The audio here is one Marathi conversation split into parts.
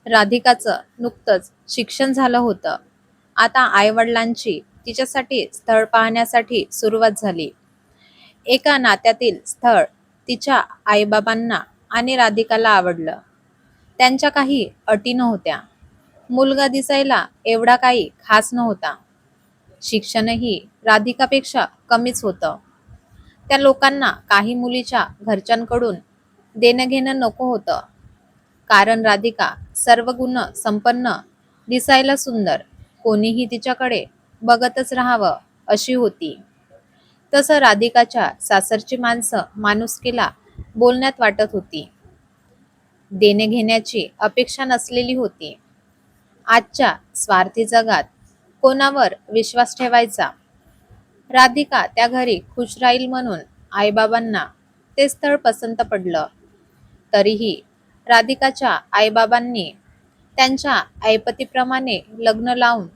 राधिकाचं नुकतंच शिक्षण झालं होतं. आता आईवडिलांची तिच्यासाठी स्थळ पाहण्यासाठी सुरुवात झाली. एका नात्यातील स्थळ तिच्या आईबाबांना आणि राधिकाला आवडलं. त्यांच्या काही अटी नव्हत्या. मुलगा दिसायला एवढा काही खास नव्हता. शिक्षणही राधिकापेक्षा कमीच होतं. त्या लोकांना काही मुलीच्या घरच्यांकडून देणं घेणं नको होतं. कारण राधिका सर्व गुण संपन्न, दिसायला सुंदर, कोणीही तिच्याकडे बघतच राहावं अशी होती. तसं राधिकाच्या सासरची माणसं माणुसकीला बोलण्यात वाटत होती. देणे घेण्याची अपेक्षा नसलेली होती. आजच्या स्वार्थी जगात कोणावर विश्वास ठेवायचा? राधिका त्या घरी खुश राहील म्हणून आईबाबांना ते स्थळ पसंत पडलं. तरीही राधिकाच्या आईबाबांनी त्यांच्या ऐपतीप्रमाणे लग्न लावून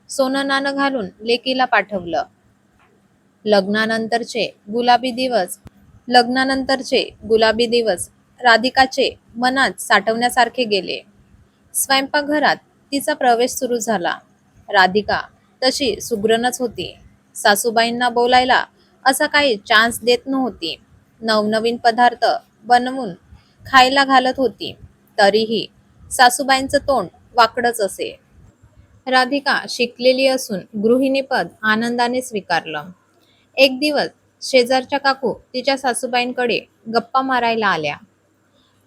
सोनं नाणं घालून लेकीला पाठवलं. लग्नानंतरचे गुलाबी दिवस लग्नानंतरचे गुलाबी दिवस राधिकाचे मनात साठवण्यासारखे गेले. स्वयंपाकघरात तिचा प्रवेश सुरू झाला. राधिका तशी सुगरणच होती. सासूबाईंना बोलायला असा काही चान्स देत नव्हती. नवनवीन पदार्थ बनवून खायला घालत होती. तरीही सासूबाईंचं तोंड वाकडच असे. राधिका शिकलेली असून गृहिणीपद आनंदाने स्वीकारलं. एक दिवस शेजारच्या काकू तिच्या सासूबाईंकडे गप्पा मारायला आल्या.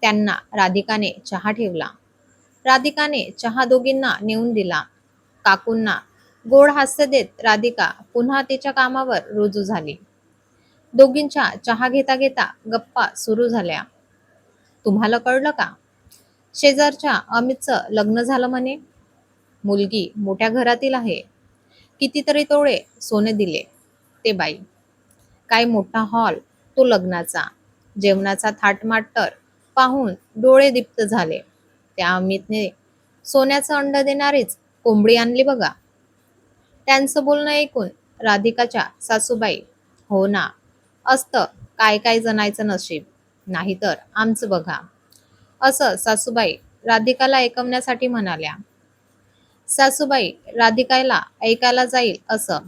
त्यांना राधिकाने चहा ठेवला. राधिकाने चहा दोघींना नेऊन दिला. काकूंना गोड हास्य देत राधिका पुन्हा तिच्या कामावर रुजू झाली. दोघींच्या चहा घेता घेता गप्पा सुरू झाल्या. तुम्हाला कळलं का? शेजारच्या अमितचं लग्न झालं म्हणे. मुलगी मोठ्या घरातील आहे. कितीतरी तोळे सोने दिले. ते बाई, काय मोठा हॉल तो लग्नाचा. जेवणाचा थाटमाट तर पाहून डोळे दीप्त झाले. त्या अमितने सोन्याचं अंड देणारीच कोंबडी आणली बघा. त्यांचं बोलणं ऐकून राधिकाच्या सासूबाई, हो ना, असतं काय काय जणायचं नशीब, नाहीतर आमचं बघा, असं सासूबाई राधिकाला ऐकवण्यासाठी म्हणाल्या. सासूबाई राधिकाला ऐकायला जाईल असं.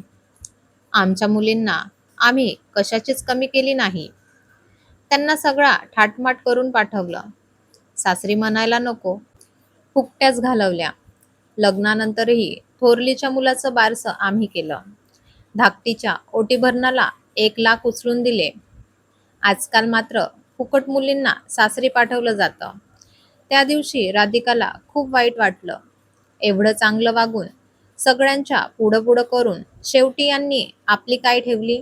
आमच्या मुलींना आम्ही कशाचीच कमी केली नाही. त्यांना सगळा थाटमाट करून पाठवलं. सासरी म्हणायला नको, फुकट्याच घालवल्या. लग्नानंतरही थोरलीच्या मुलाचं बारसं आम्ही केलं. धाकटीच्या ओटीभरणाला 1 लाख उचलून दिले. आजकाल मात्र फुकट मुलींना सासरी पाठवलं जातं. त्या दिवशी राधिकाला खूप वाईट वाटलं. एवढं चांगलं वागून सगळ्यांच्या पुढं पुढं करून शेवटी यांनी आपली काय ठेवली?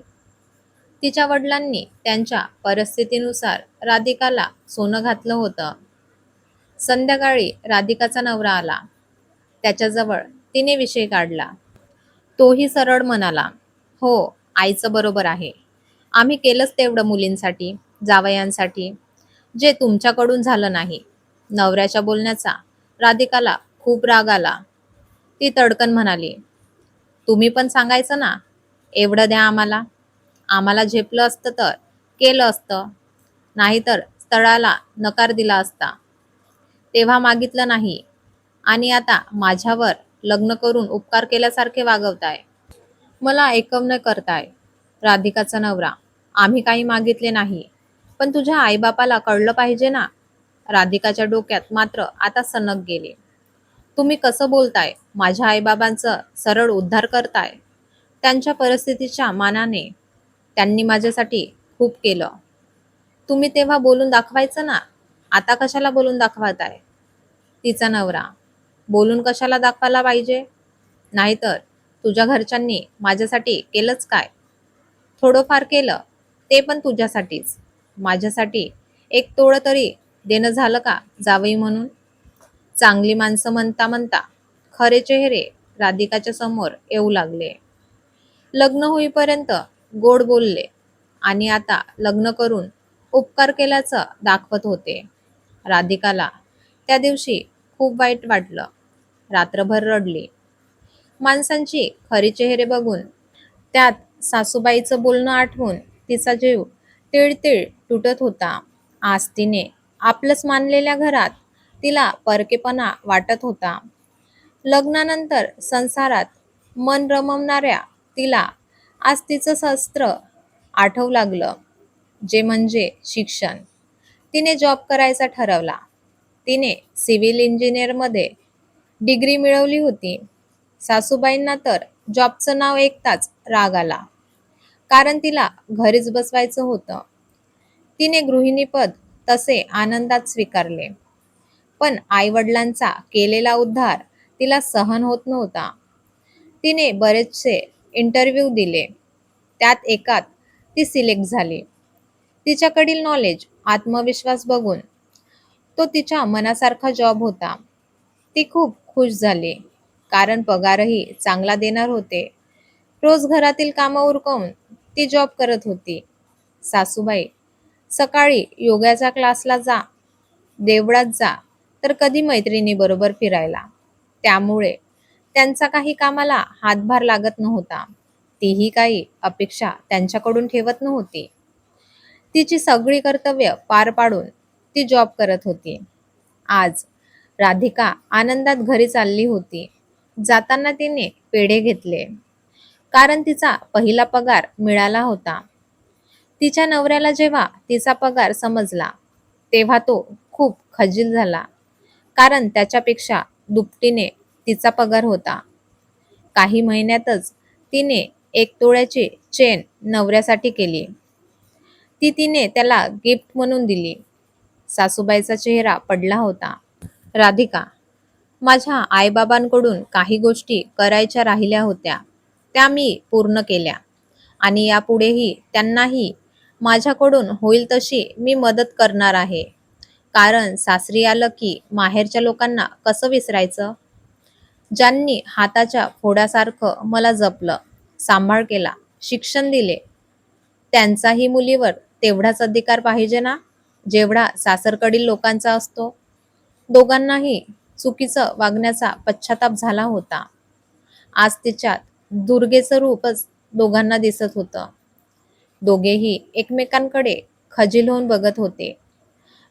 तिच्या वडिलांनी त्यांच्या परिस्थितीनुसार राधिकाला सोनं घातलं होतं. संध्याकाळी राधिकाचा नवरा आला. त्याच्याजवळ तिने विषय काढला. तोही सरळ म्हणाला, हो, आईचं बरोबर आहे. आम्ही केलंच तेवढं मुलींसाठी, जावयांसाठी, जे तुमच्याकडून झालं नाही. नवऱ्याच्या बोलण्याचा राधिकाला खूप राग आला. ती तडकन म्हणाली, तुम्ही पण सांगायचं ना, एवढं द्या आम्हाला. आम्हाला झेपलं असतं तर केलं असतं, नाहीतर स्थळाला नकार दिला असता. तेव्हा मागितलं नाही आणि आता माझ्यावर लग्न करून उपकार केल्यासारखे वागवताय. मला ऐकवणं करताय. राधिकाचा नवरा, आम्ही काही मागितले नाही, पण तुझ्या आईबापाला कळलं पाहिजे ना. राधिकाच्या डोक्यात मात्र आता सनक गेले. तुम्ही कसं बोलताय? माझ्या आईबाबांचं सरळ उद्धार करताय. त्यांच्या परिस्थितीच्या मानाने त्यांनी माझ्यासाठी खूप केलं. तुम्ही तेव्हा बोलून दाखवायचं ना. आता कशाला बोलून दाखवताय? तिचा नवरा, बोलून कशाला दाखवायला पाहिजे? नाहीतर तुझ्या घरच्यांनी माझ्यासाठी केलंच काय? थोडंफार केलं, ते पण तुझ्यासाठीच. माझ्यासाठी 1 तोळं तरी देणं झालं का जावई म्हणून? चांगली माणसं म्हणता म्हणता खरे चेहरे राधिकाच्या समोर येऊ लागले. लग्न होईपर्यंत गोड बोलले आणि आता लग्न करून उपकार केल्याचं दाखवत होते. राधिकाला त्या दिवशी खूप वाईट वाटलं. रात्रभर रडली. माणसांची खरी चेहरे बघून, त्यात सासूबाईचं बोलणं आठवून तिचा जीव तिळतिळ तुटत होता. आज तिने आपलंच मानलेल्या घरात तिला परकेपणा वाटत होता. लग्नानंतर संसारात मन रमवणाऱ्या तिला आज तिचं शस्त्र आठवू लागलं, जे म्हणजे शिक्षण. तिने जॉब करायचा ठरवला. तिने सिव्हिल इंजिनिअरमध्ये डिग्री मिळवली होती. सासूबाईंना तर जॉबचं नाव ऐकताच राग आला, कारण तिला घरीच बसवायचं होतं. तिने गृहिणीपद तसे आनंदात स्वीकारले. पण आईवडिलांचा केलेला उद्धार तिला सहन होत नव्हता. तिने बरेचसे इंटरव्ह्यू दिले. त्यात एकात ती सिलेक्ट झाली. तिच्याकडील नॉलेज, आत्मविश्वास बघून तो तिच्या मनासारखा जॉब होता. ती खूप खुश झाली, कारण पगारही चांगला देणार होते. रोज घरातील कामं उरकवून ती जॉब करत होती. सासूबाई सकाळी योगाच्या क्लासला जा, देवळात जा, तर कधी मैत्रिणीबरोबर फिरायला. त्यामुळे त्यांचा काही कामाला हातभार लागत नव्हता. तीही काही अपेक्षा त्यांच्याकडून ठेवत नव्हती. तिची सगळी कर्तव्य पार पाडून ती जॉब करत होती. आज राधिका आनंदात घरी चालली होती. जाताना तिने पेढे घेतले, कारण तिचा पहिला पगार मिळाला होता. तिच्या नवऱ्याला जेव्हा तिचा पगार समजला, तेव्हा तो खूप खजील झाला, कारण त्याच्यापेक्षा दुपटीने तिचा पगार होता. काही महिन्यातच तिने 1 तोळ्याची चेन नवऱ्यासाठी केली. ती तिने त्याला गिफ्ट म्हणून दिली. सासूबाईचा चेहरा पडला होता. राधिका, माझ्या आईबाबांकडून काही गोष्टी करायच्या राहिल्या होत्या, त्या मी पूर्ण केल्या, आणि यापुढेही त्यांनाही माझ्याकडून होईल तशी मी मदत करणार आहे. कारण सासरी आलं की माहेरच्या लोकांना कसं विसरायचं? ज्यांनी हाताच्या फोडासारखं मला जपलं, सांभाळ केला, शिक्षण दिले, त्यांचाही मुलीवर तेवढाच अधिकार पाहिजे ना, जेवढा सासरकडील लोकांचा असतो. दोघांनाही चुकीचं वागण्याचा पश्चाताप झाला होता. आज तिच्यात दुर्गेचं रूपच दोघांना दिसत होतं. दोघेही एकमेकांकडे खजील होऊन बघत होते.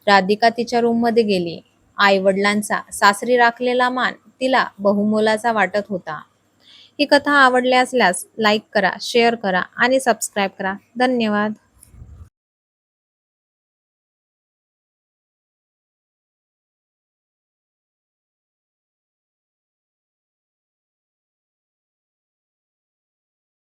राधिका तिच्या रूममध्ये गेली. आई-वडिलांचा सासरी राखलेला मान तिला बहुमोलाचा वाटत होता. ही कथा आवडली असल्यास लाईक करा, शेअर करा आणि सबस्क्राईब करा. धन्यवाद.